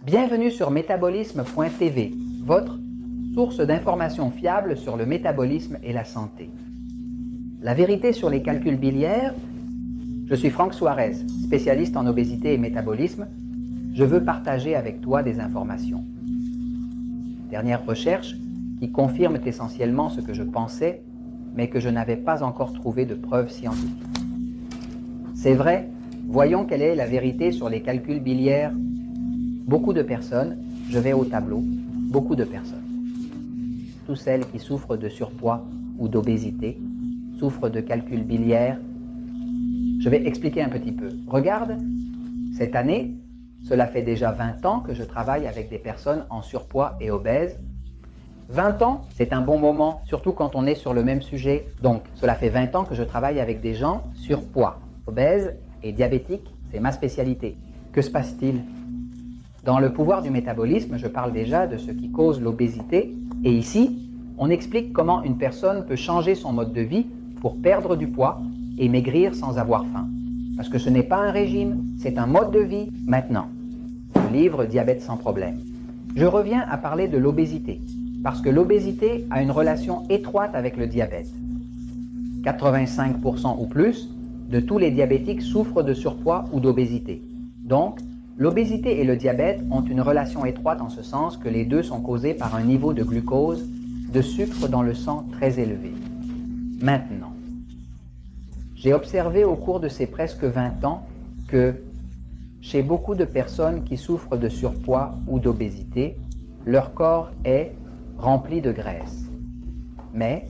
Bienvenue sur métabolisme.tv, votre source d'informations fiables sur le métabolisme et la santé. La vérité sur les calculs biliaires. Je suis Franck Suarez, spécialiste en obésité et métabolisme. Je veux partager avec toi des informations. Dernière recherche qui confirme essentiellement ce que je pensais, mais que je n'avais pas encore trouvé de preuves scientifiques. C'est vrai, voyons quelle est la vérité sur les calculs biliaires. Beaucoup de personnes, je vais au tableau, beaucoup de personnes, toutes celles qui souffrent de surpoids ou d'obésité, souffrent de calculs biliaires. Je vais expliquer un petit peu. Regarde, cette année, cela fait déjà 20 ans que je travaille avec des personnes en surpoids et obèses. 20 ans, c'est un bon moment, surtout quand on est sur le même sujet. Donc, cela fait 20 ans que je travaille avec des gens surpoids, obèses et diabétiques, c'est ma spécialité. Que se passe-t-il? Dans le pouvoir du métabolisme, je parle déjà de ce qui cause l'obésité. Et ici, on explique comment une personne peut changer son mode de vie pour perdre du poids et maigrir sans avoir faim. Parce que ce n'est pas un régime, c'est un mode de vie maintenant. Le livre Diabète sans problème. Je reviens à parler de l'obésité, parce que l'obésité a une relation étroite avec le diabète. 85% ou plus de tous les diabétiques souffrent de surpoids ou d'obésité. Donc, l'obésité et le diabète ont une relation étroite en ce sens que les deux sont causés par un niveau de glucose, de sucre dans le sang très élevé. Maintenant, j'ai observé au cours de ces presque 20 ans que chez beaucoup de personnes qui souffrent de surpoids ou d'obésité, leur corps est rempli de graisse. Mais,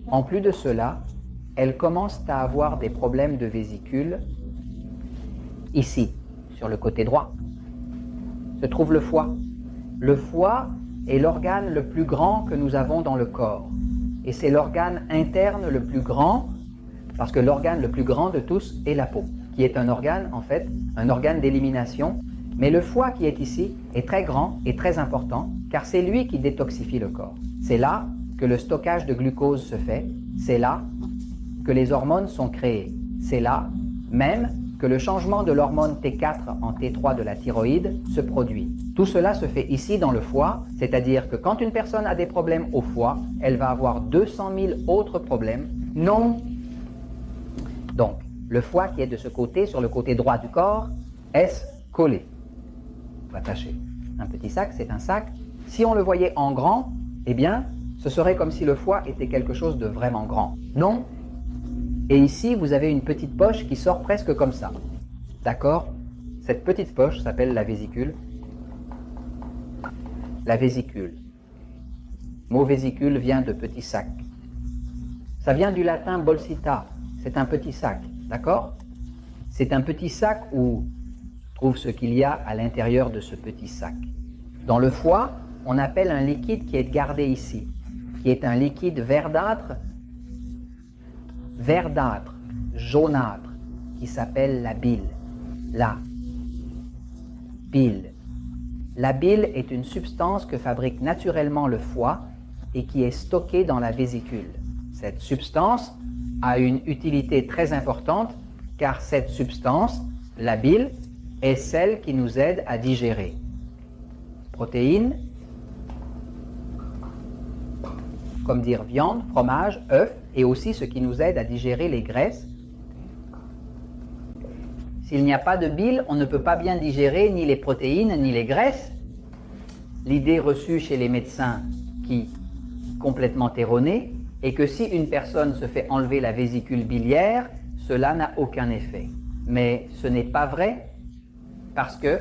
en plus de cela, elles commencent à avoir des problèmes de vésicule. Ici, sur le côté droit, se trouve le foie. Le foie est l'organe le plus grand que nous avons dans le corps. Et c'est l'organe interne le plus grand, parce que l'organe le plus grand de tous est la peau, qui est un organe, en fait, un organe d'élimination. Mais le foie qui est ici est très grand et très important, car c'est lui qui détoxifie le corps. C'est là que le stockage de glucose se fait, c'est là que les hormones sont créées, c'est là même que le changement de l'hormone T4 en T3 de la thyroïde se produit. Tout cela se fait ici dans le foie, c'est-à-dire que quand une personne a des problèmes au foie, elle va avoir 200 000 autres problèmes non. Donc, le foie qui est de ce côté, sur le côté droit du corps, est collé. On va attacher un petit sac, c'est un sac. Si on le voyait en grand, eh bien, ce serait comme si le foie était quelque chose de vraiment grand. Non. Et ici, vous avez une petite poche qui sort presque comme ça. D'accord? Cette petite poche s'appelle la vésicule. La vésicule. Le mot vésicule vient de petit sac. Ça vient du latin bolsita. C'est un petit sac. D'accord? C'est un petit sac où se trouve ce qu'il y a à l'intérieur de ce petit sac. Dans le foie, on appelle un liquide qui est gardé ici, qui est un liquide verdâtre, jaunâtre, qui s'appelle la bile. La bile. La bile est une substance que fabrique naturellement le foie et qui est stockée dans la vésicule. Cette substance a une utilité très importante car cette substance, la bile, est celle qui nous aide à digérer protéines, comme dire viande, fromage, œufs, et aussi ce qui nous aide à digérer les graisses. S'il n'y a pas de bile, on ne peut pas bien digérer ni les protéines ni les graisses. L'idée reçue chez les médecins, qui est complètement erronée, est que si une personne se fait enlever la vésicule biliaire, cela n'a aucun effet. Mais ce n'est pas vrai, parce que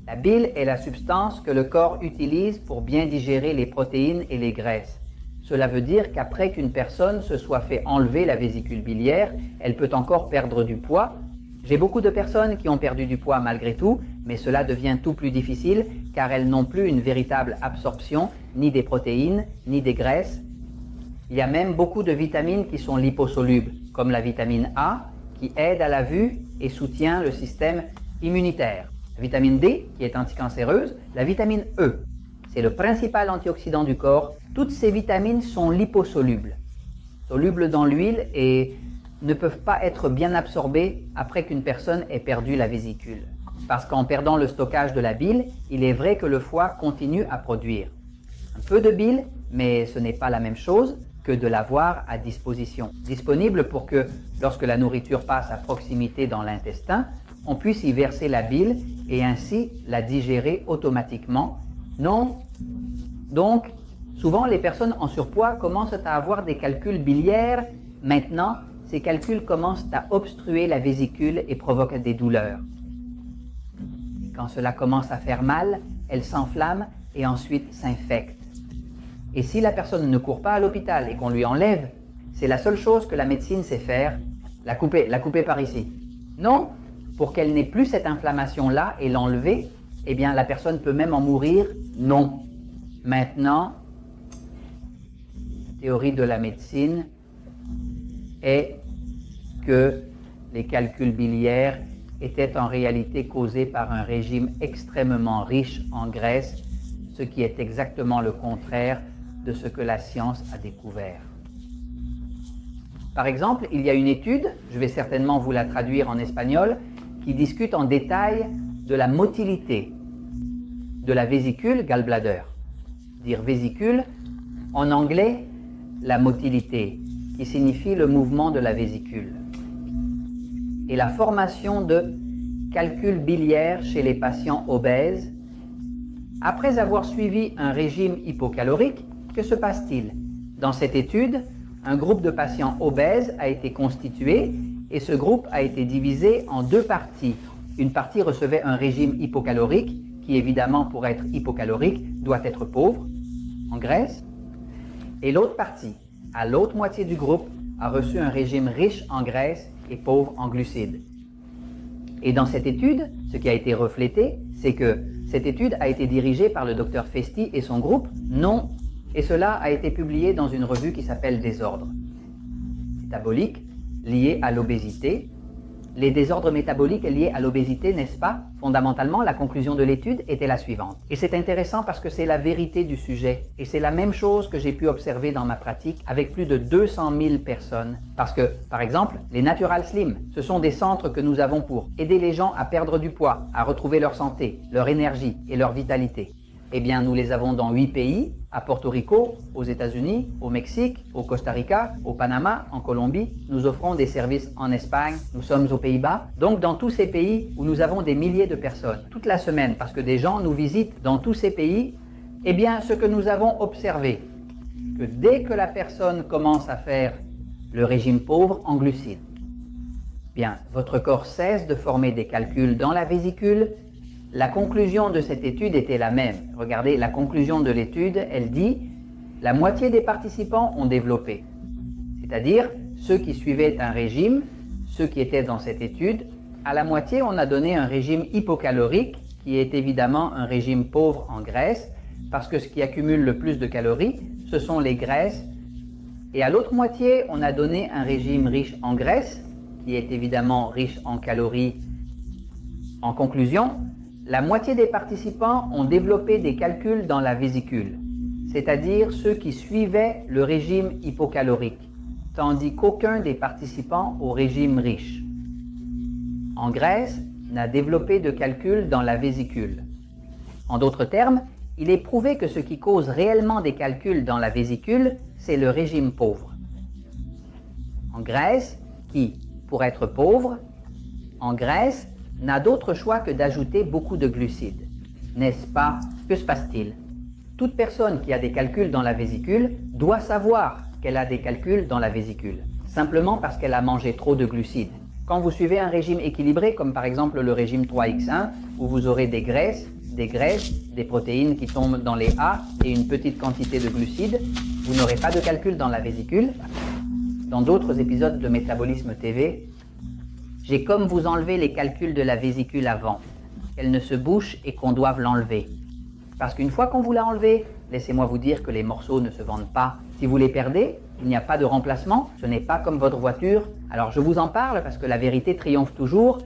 la bile est la substance que le corps utilise pour bien digérer les protéines et les graisses. Cela veut dire qu'après qu'une personne se soit fait enlever la vésicule biliaire, elle peut encore perdre du poids. J'ai beaucoup de personnes qui ont perdu du poids malgré tout, mais cela devient tout plus difficile car elles n'ont plus une véritable absorption ni des protéines, ni des graisses. Il y a même beaucoup de vitamines qui sont liposolubles, comme la vitamine A, qui aide à la vue et soutient le système immunitaire. La vitamine D, qui est anticancéreuse, la vitamine E. C'est le principal antioxydant du corps. Toutes ces vitamines sont liposolubles, solubles dans l'huile et ne peuvent pas être bien absorbées après qu'une personne ait perdu la vésicule. Parce qu'en perdant le stockage de la bile, il est vrai que le foie continue à produire un peu de bile, mais ce n'est pas la même chose que de l'avoir à disposition. Disponible pour que, lorsque la nourriture passe à proximité dans l'intestin, on puisse y verser la bile et ainsi la digérer automatiquement. Non. Donc, souvent les personnes en surpoids commencent à avoir des calculs biliaires. Maintenant, ces calculs commencent à obstruer la vésicule et provoquent des douleurs. Quand cela commence à faire mal, elle s'enflamme et ensuite s'infecte. Et si la personne ne court pas à l'hôpital et qu'on lui enlève, c'est la seule chose que la médecine sait faire, la couper par ici. Non, pour qu'elle n'ait plus cette inflammation-là et l'enlever, eh bien la personne peut même en mourir. Non. Maintenant, la théorie de la médecine est que les calculs biliaires étaient en réalité causés par un régime extrêmement riche en graisse, ce qui est exactement le contraire de ce que la science a découvert. Par exemple, il y a une étude, je vais certainement vous la traduire en espagnol, qui discute en détail de la motilité de la vésicule gallbladder. Dire vésicule, en anglais, la motilité, qui signifie le mouvement de la vésicule. Et la formation de calculs biliaires chez les patients obèses. Après avoir suivi un régime hypocalorique, que se passe-t-il? Dans cette étude, un groupe de patients obèses a été constitué et ce groupe a été divisé en deux parties. Une partie recevait un régime hypocalorique, qui évidemment pour être hypocalorique doit être pauvre en graisse, et l'autre partie, à l'autre moitié du groupe, a reçu un régime riche en graisse et pauvre en glucides. Et dans cette étude, ce qui a été reflété, c'est que cette étude a été dirigée par le Dr Festi et son groupe? Non. Et cela a été publié dans une revue qui s'appelle Désordre métabolique liés à l'obésité. Les désordres métaboliques liés à l'obésité, n'est-ce pas? Fondamentalement, la conclusion de l'étude était la suivante. Et c'est intéressant parce que c'est la vérité du sujet. Et c'est la même chose que j'ai pu observer dans ma pratique avec plus de 200 000 personnes. Parce que, par exemple, les Natural Slim, ce sont des centres que nous avons pour aider les gens à perdre du poids, à retrouver leur santé, leur énergie et leur vitalité. Eh bien, nous les avons dans 8 pays, à Porto Rico, aux États-Unis, au Mexique, au Costa Rica, au Panama, en Colombie. Nous offrons des services en Espagne, nous sommes aux Pays-Bas. Donc, dans tous ces pays où nous avons des milliers de personnes, toute la semaine, parce que des gens nous visitent dans tous ces pays, eh bien, ce que nous avons observé, que dès que la personne commence à faire le régime pauvre en glucides, bien, votre corps cesse de former des calculs dans la vésicule. La conclusion de cette étude était la même. Regardez, la conclusion de l'étude, elle dit « La moitié des participants ont développé ». C'est-à-dire, ceux qui suivaient un régime, ceux qui étaient dans cette étude, à la moitié, on a donné un régime hypocalorique, qui est évidemment un régime pauvre en graisse, parce que ce qui accumule le plus de calories, ce sont les graisses. Et à l'autre moitié, on a donné un régime riche en graisse, qui est évidemment riche en calories. En conclusion, la moitié des participants ont développé des calculs dans la vésicule, c'est-à-dire ceux qui suivaient le régime hypocalorique, tandis qu'aucun des participants au régime riche en graisse n'a développé de calculs dans la vésicule. En d'autres termes, il est prouvé que ce qui cause réellement des calculs dans la vésicule, c'est le régime pauvre. En graisse, qui, pour être pauvre, en graisse, n'a d'autre choix que d'ajouter beaucoup de glucides. N'est-ce pas? Que se passe-t-il? Toute personne qui a des calculs dans la vésicule doit savoir qu'elle a des calculs dans la vésicule, simplement parce qu'elle a mangé trop de glucides. Quand vous suivez un régime équilibré, comme par exemple le régime 3X1, où vous aurez des graisses, des protéines qui tombent dans les A et une petite quantité de glucides, vous n'aurez pas de calcul dans la vésicule. Dans d'autres épisodes de Métabolisme TV, j'ai comme vous enlevé les calculs de la vésicule avant, qu'elle ne se bouche et qu'on doive l'enlever. Parce qu'une fois qu'on vous l'a enlevé, laissez-moi vous dire que les morceaux ne se vendent pas. Si vous les perdez, il n'y a pas de remplacement, ce n'est pas comme votre voiture. Alors je vous en parle parce que la vérité triomphe toujours.